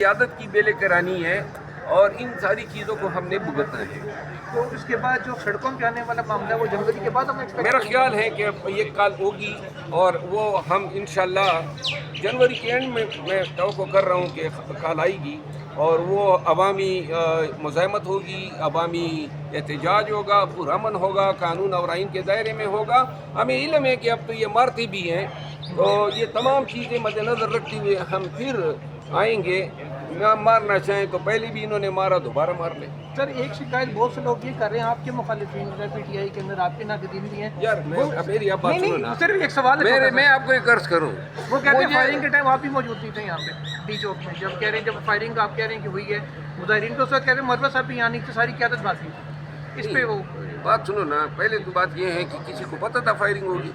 قیادت کی بیلے کرانی ہے اور ان ساری چیزوں کو ہم نے بھگتنا ہے. تو اس کے بعد جو سڑکوں پہ آنے والا معاملہ ہے وہ جنوری کے بعد ہم ایکسپیکٹ میرا خیال ہے کہ یہ کال ہوگی اور وہ ہم انشاءاللہ جنوری کے اینڈ میں توقع کر رہا ہوں کہ کال آئے گی اور وہ عوامی مزاحمت ہوگی، عوامی احتجاج ہوگا، پرامن ہوگا، قانون اور آئین کے دائرے میں ہوگا. ہمیں علم ہے کہ اب تو یہ مارتے بھی ہیں، تو یہ تمام چیزیں مد نظر رکھتے ہوئے ہم پھر آئیں گے. مارنا چاہیں تو پہلے بھی انہوں نے مارا، دوبارہ مار لیں. سر ایک شکایت بہت سے لوگ یہ کر رہے ہیں، آپ کے مخالفین پی ٹی آئی کے اندر آپ کے ناقدین بھی ہیں. یار میری آپ بات سنو نا، صرف ایک سوال ہے، میں آپ کو ایک عرض کروں. وہ کہتے ہیں فائرنگ کے ٹائم آپ بھی موجود نہیں تھے یہاں پہ ڈی چوک میں، جب کہہ رہے ہیں جب فائرنگ آپ کہہ رہے ہیں کہ ہوئی ہے مظاہرین تو اس وقت کہہ رہے ہیں مروت صاحب بھی یہاں نہیں تھے، ساری قیادت باقی تھی. اس پہ وہ بات سنو نا، پہلے تو بات یہ ہے کہ کسی کو پتہ تھا فائرنگ ہوگی؟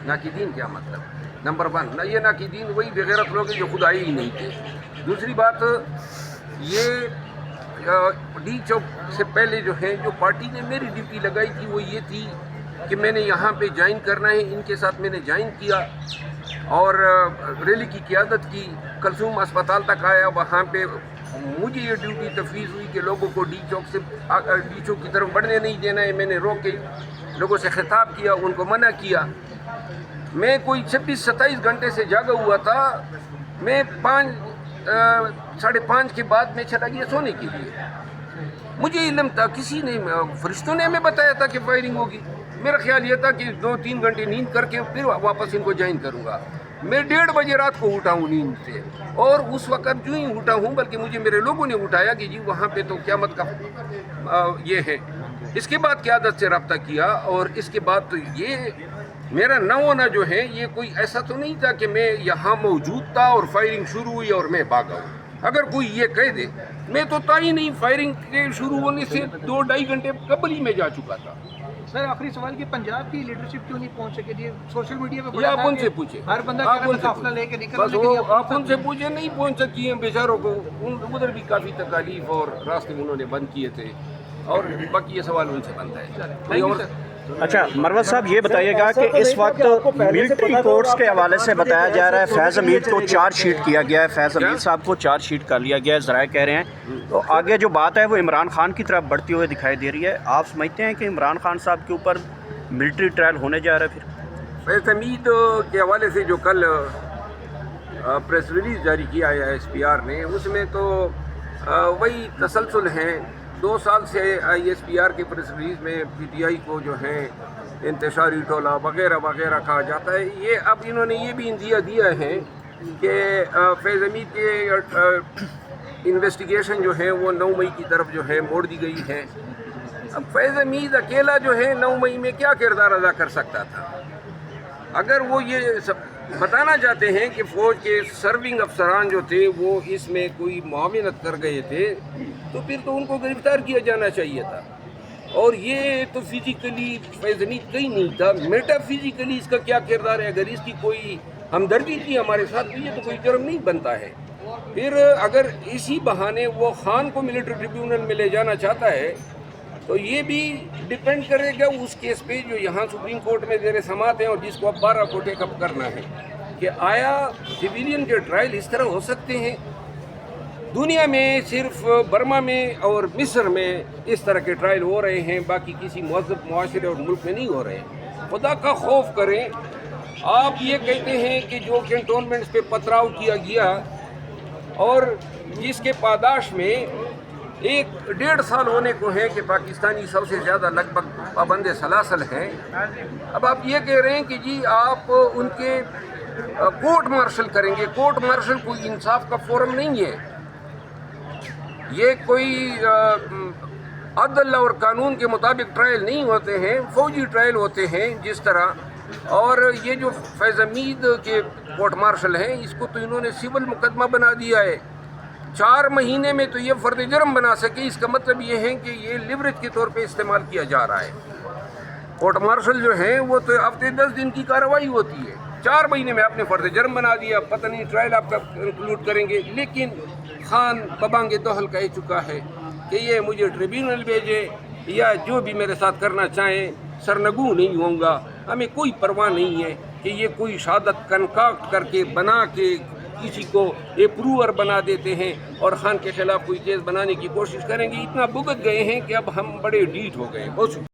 ناقدین کیا مطلب؟ نمبر 1 نہ، یہ ناقدین وہی بغیرت لوگ ہیں جو خود آئے ہی نہیں تھے. دوسری بات یہ ڈی چوک سے پہلے جو ہے جو پارٹی نے میری ڈیوٹی لگائی تھی وہ یہ تھی کہ میں نے یہاں پہ جوائن کرنا ہے. ان کے ساتھ میں نے جوائن کیا اور ریلی کی قیادت کی. کلثوم اسپتال تک آیا، وہاں پہ مجھے یہ ڈیوٹی تفویض ہوئی کہ لوگوں کو ڈی چوک کی طرف بڑھنے نہیں دینا ہے. میں نے روک کے لوگوں سے خطاب کیا، ان کو منع کیا. میں کوئی 26-27 گھنٹے سے جاگا ہوا تھا. میں 5:30 کے بعد میں چلا گیا سونے کے لیے. مجھے علم تھا، کسی نے فرشتوں نے ہمیں بتایا تھا کہ فائرنگ ہوگی. میرا خیال یہ تھا کہ 2-3 گھنٹے نیند کر کے پھر واپس ان کو جوائن کروں گا. میں 1:30 بجے رات کو اٹھا ہوں نیند سے، اور اس وقت جو ہی اٹھا ہوں بلکہ مجھے میرے لوگوں نے اٹھایا کہ جی وہاں پہ تو قیامت کا یہ ہے. اس کے بعد قیادت سے رابطہ کیا اور اس کے بعد تو یہ میرا نہ ہونا جو ہے یہ کوئی ایسا تو نہیں تھا کہ میں یہاں موجود تھا اور فائرنگ شروع ہوئی اور میں بھاگا ہوں. اگر کوئی یہ کہہ دے، میں تو تھا ہی نہیں. فائرنگ کے شروع ہونے سے 2-2.5 گھنٹے قبل ہی میں جا چکا تھا. سر آخری سوال کہ پنجاب کی لیڈرشپ کیوں نہیں پہنچ سکے؟ یہ سوشل میڈیا پہ آپ ان سے پوچھیں، ہر بندہ قافلہ لے کے نکل، آپ ان سے پوچھیں. نہیں پہنچ سکی ہیں بیچاروں کو، ادھر بھی کافی تکالیف اور راستے انہوں نے بند کیے تھے، اور باقی یہ سوال ان سے بنتا ہے. اچھا مروت صاحب یہ بتائیے گا کہ اس وقت ملٹری کورٹس کے حوالے سے بتایا جا رہا ہے فیض حمید کو چارج شیٹ کیا گیا ہے، فیض حمید صاحب کو چارج شیٹ کر لیا گیا ہے، ذرائع کہہ رہے ہیں. تو آگے جو بات ہے وہ عمران خان کی طرف بڑھتی ہوئے دکھائی دے رہی ہے. آپ سمجھتے ہیں کہ عمران خان صاحب کے اوپر ملٹری ٹرائل ہونے جا رہا ہے؟ پھر فیض حمید کے حوالے سے جو کل پریس ریلیز جاری کیا ہے SPR نے، اس میں تو وہی تسلسل ہیں. 2 سال سے ISPR کے پریس ریلیز میں PTI کو جو ہے انتشاری ٹولہ وغیرہ وغیرہ کہا جاتا ہے. یہ اب انہوں نے یہ بھی اندیا دیا ہے کہ فیض حمید کے انویسٹیگیشن جو ہے وہ 9 مئی کی طرف جو ہے موڑ دی گئی ہے. اب فیض حمید اکیلا جو ہے 9 مئی میں کیا کردار ادا کر سکتا تھا؟ اگر وہ یہ سب بتانا چاہتے ہیں کہ فوج کے سرونگ افسران جو تھے وہ اس میں کوئی معاونت کر گئے تھے تو پھر تو ان کو گرفتار کیا جانا چاہیے تھا. اور یہ تو فزیکلی فیض حمید کہیں نہیں تھا. میٹا فزیکلی اس کا کیا کردار ہے؟ اگر اس کی کوئی ہمدردی تھی ہمارے ساتھ تو یہ تو کوئی جرم نہیں بنتا ہے. پھر اگر اسی بہانے وہ خان کو ملٹری ٹریبیونل میں لے جانا چاہتا ہے تو یہ بھی ڈیپینڈ کرے گا اس کیس پہ جو یہاں سپریم کورٹ میں زیر سماعت ہیں اور جس کو اب 12 کو ٹیک اپ کرنا ہے کہ آیا سویلین کے ٹرائل اس طرح ہو سکتے ہیں؟ دنیا میں صرف برما میں اور مصر میں اس طرح کے ٹرائل ہو رہے ہیں، باقی کسی مہذب معاشرے اور ملک میں نہیں ہو رہے ہیں. خدا کا خوف کریں. آپ یہ کہتے ہیں کہ جو کنٹونمنٹس پہ پتھراؤ کیا گیا اور جس کے پاداش میں 1.5 سال ہونے کو ہے کہ پاکستانی سب سے زیادہ لگ بھگ پابند سلاسل ہیں. اب آپ یہ کہہ رہے ہیں کہ جی آپ ان کے کورٹ مارشل کریں گے. کورٹ مارشل کوئی انصاف کا فورم نہیں ہے. یہ کوئی عدل اور قانون کے مطابق ٹرائل نہیں ہوتے ہیں، فوجی ٹرائل ہوتے ہیں جس طرح. اور یہ جو فیض حمید کے کورٹ مارشل ہیں اس کو تو انہوں نے سول مقدمہ بنا دیا ہے. 4 مہینے میں تو یہ فرد جرم بنا سکے. اس کا مطلب یہ ہے کہ یہ لیوریج کے طور پہ استعمال کیا جا رہا ہے. کورٹ مارشل جو ہیں وہ تو ہفتے 10 دن کی کارروائی ہوتی ہے. 4 مہینے میں آپ نے فرد جرم بنا دیا. پتہ نہیں ٹرائل آپ کا انکلوڈ کریں گے. لیکن خان ببانگ دہل کہہ چکا ہے کہ یہ مجھے ٹریبیونل بھیجے یا جو بھی میرے ساتھ کرنا چاہیں، سرنگو نہیں ہوں گا. ہمیں کوئی پرواہ نہیں ہے کہ یہ کوئی شہادت کنکاکٹ کر کے بنا کے کسی کو اپروور بنا دیتے ہیں اور خان کے خلاف کوئی کیس بنانے کی کوشش کریں گے. اتنا بھگت گئے ہیں کہ اب ہم بڑے ڈھیٹ ہو گئے. بہت شکریہ.